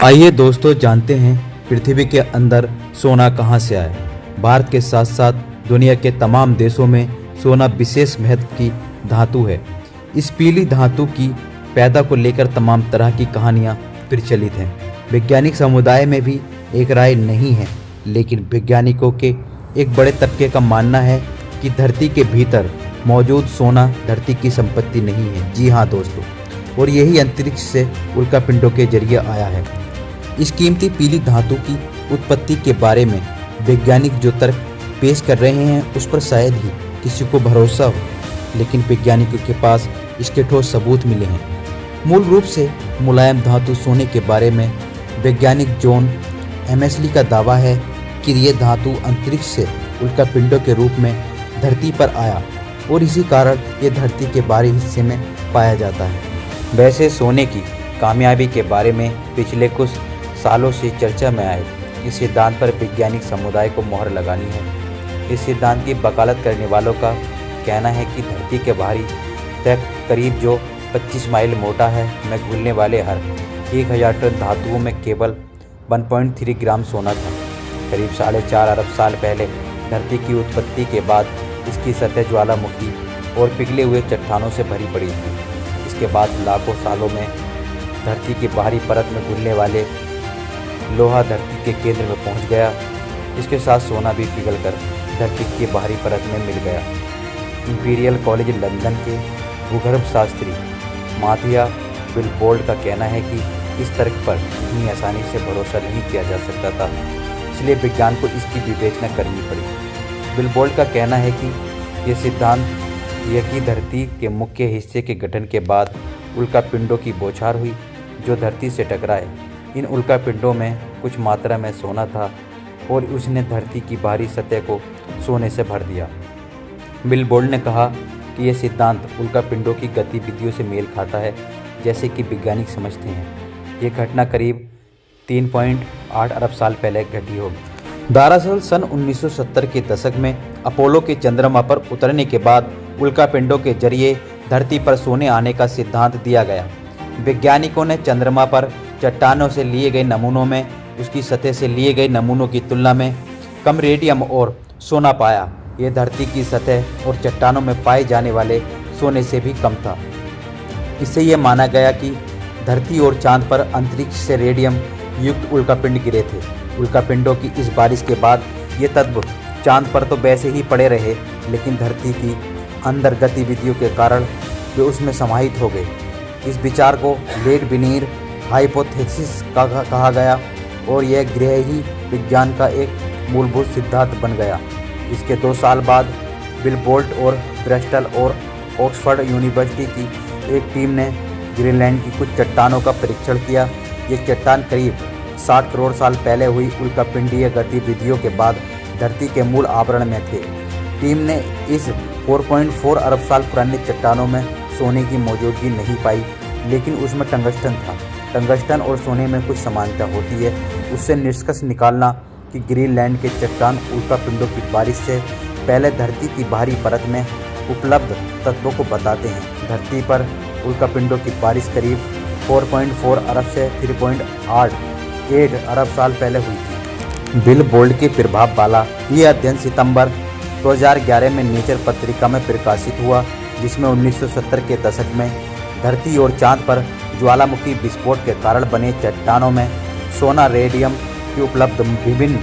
आइए दोस्तों जानते हैं पृथ्वी के अंदर सोना कहां से आया। भारत के साथ साथ दुनिया के तमाम देशों में सोना विशेष महत्व की धातु है। इस पीली धातु की पैदा को लेकर तमाम तरह की कहानियां प्रचलित हैं। वैज्ञानिक समुदाय में भी एक राय नहीं है, लेकिन वैज्ञानिकों के एक बड़े तबके का मानना है कि धरती के भीतर मौजूद सोना धरती की संपत्ति नहीं है। जी हाँ दोस्तों, और यही अंतरिक्ष से उल्कापिंडों के जरिए आया है। इस कीमती पीली धातु की उत्पत्ति के बारे में वैज्ञानिक जो तर्क पेश कर रहे हैं उस पर शायद ही किसी को भरोसा हो, लेकिन वैज्ञानिकों के पास इसके ठोस सबूत मिले हैं। मूल रूप से मुलायम धातु सोने के बारे में वैज्ञानिक जॉन एमेस्ली का दावा है कि यह धातु अंतरिक्ष से उल्कापिंडों के रूप में धरती पर आया और इसी कारण ये धरती के बाहरी हिस्से में पाया जाता है। वैसे सोने की कामयाबी के बारे में पिछले कुछ सालों से चर्चा में आए इस सिद्धांत पर वैज्ञानिक समुदाय को मोहर लगानी है। इस सिद्धांत की वकालत करने वालों का कहना है कि धरती के बाहरी तक करीब जो 25 माइल मोटा है में घुलने वाले हर 1000 टन धातुओं में केवल 1.3 ग्राम सोना था। करीब 4.5 अरब साल पहले धरती की उत्पत्ति के बाद इसकी सतह ज्वालामुखी और पिघले हुए चट्टानों से भरी पड़ी थी। इसके बाद लाखों सालों में धरती की बाहरी परत में घुलने वाले लोहा धरती के केंद्र में पहुंच गया। इसके साथ सोना भी पिघलकर धरती की बाहरी परत में मिल गया। इंपीरियल कॉलेज लंदन के भूगर्भ शास्त्री माथिया विल्बोल्ड का कहना है कि इस तर्क पर इतनी आसानी से भरोसा नहीं किया जा सकता था, इसलिए विज्ञान को इसकी विवेचना करनी पड़ी। विल्बोल्ड का कहना है कि यह सिद्धांत यह कि धरती के मुख्य हिस्से के गठन के बाद उल्कापिंडों की बौछार हुई जो धरती से टकराए। इन उल्कापिंडों में कुछ मात्रा में सोना था और उसने धरती की बाहरी सतह को सोने से भर दिया। विल्बोल्ड ने कहा कि यह सिद्धांत उल्कापिंडों की गतिविधियों से मेल खाता है जैसे कि वैज्ञानिक समझते हैं। यह घटना करीब 3.8 अरब साल पहले घटी होगी। दरअसल सन 1970 के दशक में अपोलो के चंद्रमा पर उतरने के बाद उल्कापिंडों के जरिए धरती पर सोने आने का सिद्धांत दिया गया। वैज्ञानिकों ने चंद्रमा पर चट्टानों से लिए गए नमूनों में उसकी सतह से लिए गए नमूनों की तुलना में कम रेडियम और सोना पाया। यह धरती की सतह और चट्टानों में पाए जाने वाले सोने से भी कम था। इससे यह माना गया कि धरती और चांद पर अंतरिक्ष से रेडियम युक्त उल्कापिंड गिरे थे। उल्कापिंडों की इस बारिश के बाद ये तत्व चांद पर तो वैसे ही पड़े रहे, लेकिन धरती की अंदर गतिविधियों के कारण वे उसमें समाहित हो गए। इस विचार को लेड विनीर हाइपोथेसिस कहा गया और यह ग्रही विज्ञान का एक मूलभूत सिद्धांत बन गया। इसके 2 साल बाद विल्बोल्ड और ब्रिस्टल और ऑक्सफोर्ड यूनिवर्सिटी की एक टीम ने ग्रीनलैंड की कुछ चट्टानों का परीक्षण किया। ये चट्टान करीब 60 करोड़ साल पहले हुई उल्कापिंडीय गतिविधियों के बाद धरती के मूल आवरण में थे। टीम ने इस 4.4 अरब साल पुरानी चट्टानों में सोने की मौजूदगी नहीं पाई, लेकिन उसमें टंगस्टन था। टंगस्टन और सोने में कुछ समानता होती है। उससे निष्कर्ष निकालना कि ग्रीनलैंड के चट्टान उल्कापिंडों की बारिश से पहले धरती की बाहरी परत में उपलब्ध तत्वों को बताते हैं। धरती पर उल्कापिंडों की बारिश करीब 4.4 अरब से 3.8 अरब साल पहले हुई थी। विल्बोल्ड के प्रभाव वाला यह अध्ययन सितंबर 2011 में नेचर पत्रिका में प्रकाशित हुआ, जिसमें 1970 के दशक में धरती और चांद पर ज्वालामुखी विस्फोट के कारण बने चट्टानों में सोना रेडियम की उपलब्ध विभिन्न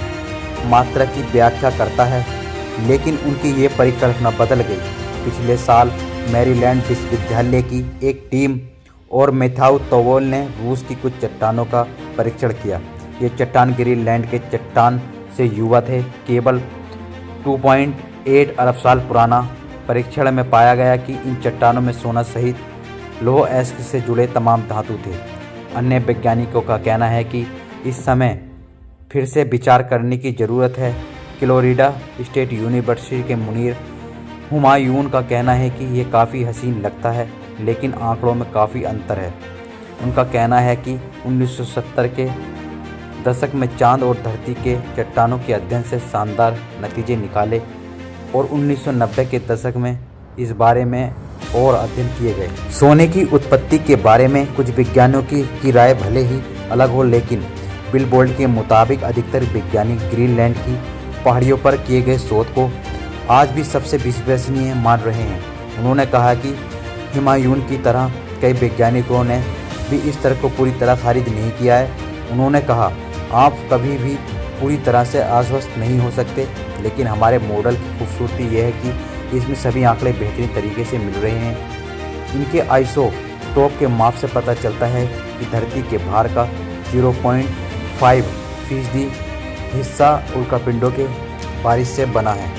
मात्रा की व्याख्या करता है, लेकिन उनकी ये परिकल्पना बदल गई। पिछले साल मैरीलैंड विश्वविद्यालय की एक टीम और मैथ्यू तोवल ने रूस की कुछ चट्टानों का परीक्षण किया। ये चट्टान ग्रीनलैंड के चट्टान से युवा थे, केवल 2.8 अरब साल पुराना। परीक्षण में पाया गया कि इन चट्टानों में सोना सहित लौह अयस्क से जुड़े तमाम धातु थे। अन्य वैज्ञानिकों का कहना है कि इस समय फिर से विचार करने की ज़रूरत है। फ्लोरिडा स्टेट यूनिवर्सिटी के मुनीर हुमायून का कहना है कि यह काफ़ी हसीन लगता है, लेकिन आंकड़ों में काफ़ी अंतर है। उनका कहना है कि 1970 के दशक में चांद और धरती के चट्टानों के अध्ययन से शानदार नतीजे निकाले और 1990 के दशक में इस बारे में और अध्ययन किए गए। सोने की उत्पत्ति के बारे में कुछ विज्ञानियों की राय भले ही अलग हो, लेकिन बिलबोर्ड के मुताबिक अधिकतर वैज्ञानिक ग्रीनलैंड की पहाड़ियों पर किए गए शोध को आज भी सबसे विश्वसनीय मान रहे हैं। उन्होंने कहा कि हुमायूं की तरह कई वैज्ञानिकों ने भी इस तर्क को पूरी तरह खारिज नहीं किया है। उन्होंने कहा, आप कभी भी पूरी तरह से आश्वस्त नहीं हो सकते, लेकिन हमारे मॉडल की खूबसूरती यह है कि इसमें सभी आंकड़े बेहतरीन तरीके से मिल रहे हैं। इनके आइसोटोप के माप से पता चलता है कि धरती के भार का 0.5% हिस्सा उल्कापिंडों के बारिश से बना है।